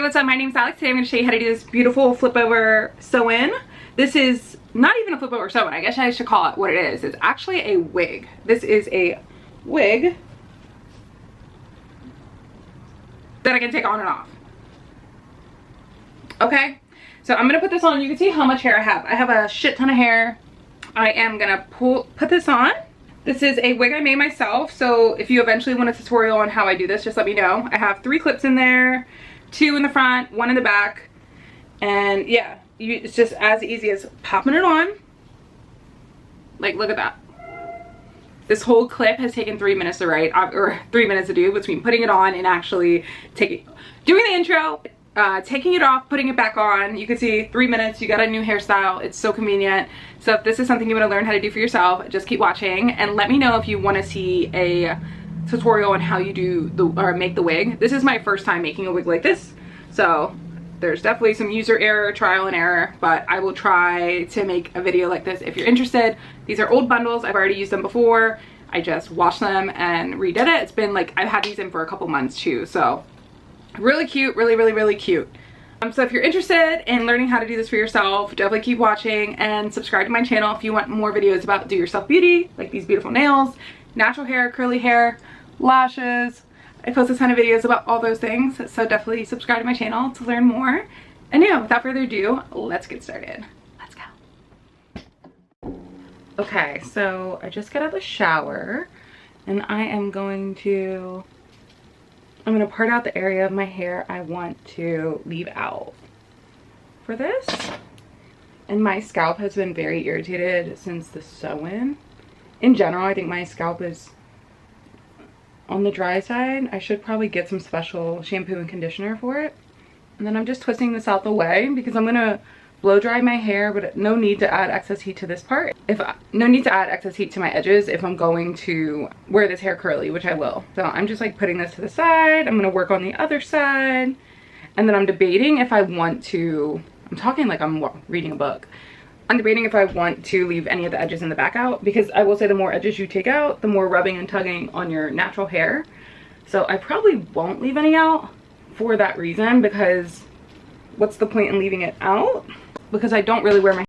what's up? My name's Alex. Today I'm going to show you how to do this beautiful flip over sew-in. This is not even a flip over sew-in. I guess I should call it what it is. It's actually a wig. This is a wig that I can take on and off. Okay, so I'm going to put this on. You can see how much hair I have. I have a shit ton of hair. I am going to put this on. This is a wig I made myself, so if you eventually want a tutorial on how I do this, just let me know. I have 3 clips in there, 2 in the front, 1 in the back, and yeah, it's just as easy as popping it on. Like, look at that. This whole clip has taken 3 minutes to write, or 3 minutes to do, between putting it on and actually doing the intro, taking it off, putting it back on. You can see 3 minutes, you got a new hairstyle. It's so convenient. So if this is something you want to learn how to do for yourself, just keep watching and let me know if you want to see a tutorial on how you do make the wig. This is my first time making a wig like this, so there's definitely some user error, trial and error, but I will try to make a video like this if you're interested. These are old bundles. I've already used them before. I just washed them and redid it. It's been like, I've had these in for a couple months too, so really cute, really cute. So if you're interested in learning how to do this for yourself, definitely keep watching and subscribe to my channel if you want more videos about do-yourself beauty, like these beautiful nails, natural hair, curly hair, lashes. I post a ton of videos about all those things, so definitely subscribe to my channel to learn more. And yeah, without further ado, let's get started. Let's go. Okay, so I just got out of the shower and I'm going to part out the area of my hair I want to leave out for this. And my scalp has been very irritated since the sew-in. In general, I think my scalp is on the dry side. I should probably get some special shampoo and conditioner for it. And then I'm just twisting this out the way because I'm gonna blow dry my hair, but no need to add excess heat to this part. No need to add excess heat to my edges if I'm going to wear this hair curly, which I will. So I'm just like putting this to the side. I'm gonna work on the other side. And then I'm debating if I want to, I'm talking like I'm reading a book. I'm debating if I want to leave any of the edges in the back out, because I will say the more edges you take out, the more rubbing and tugging on your natural hair. So I probably won't leave any out for that reason, because what's the point in leaving it out? Because I don't really wear my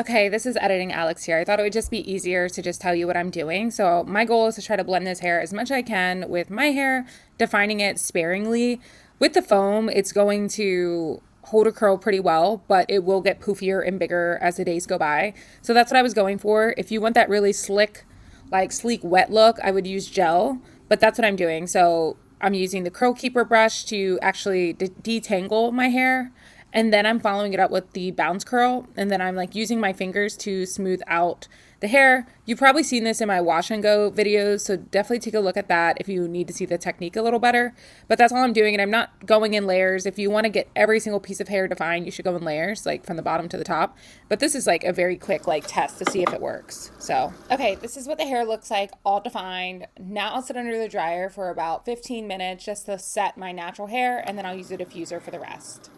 Okay, this is editing Alex here. I thought it would just be easier to just tell you what I'm doing. So my goal is to try to blend this hair as much as I can with my hair, defining it sparingly. With the foam, it's going to hold a curl pretty well, but it will get poofier and bigger as the days go by. So that's what I was going for. If you want that really slick, like sleek, wet look, I would use gel, but that's what I'm doing. So I'm using the curl keeper brush to actually detangle my hair, and then I'm following it up with the bounce curl, and then I'm like using my fingers to smooth out the hair. You've probably seen this in my wash and go videos, so definitely take a look at that if you need to see the technique a little better. But that's all I'm doing, and I'm not going in layers. If you want to get every single piece of hair defined, you should go in layers, like from the bottom to the top. But this is like a very quick like test to see if it works. So, okay, this is what the hair looks like, all defined. Now I'll sit under the dryer for about 15 minutes just to set my natural hair, and then I'll use a diffuser for the rest.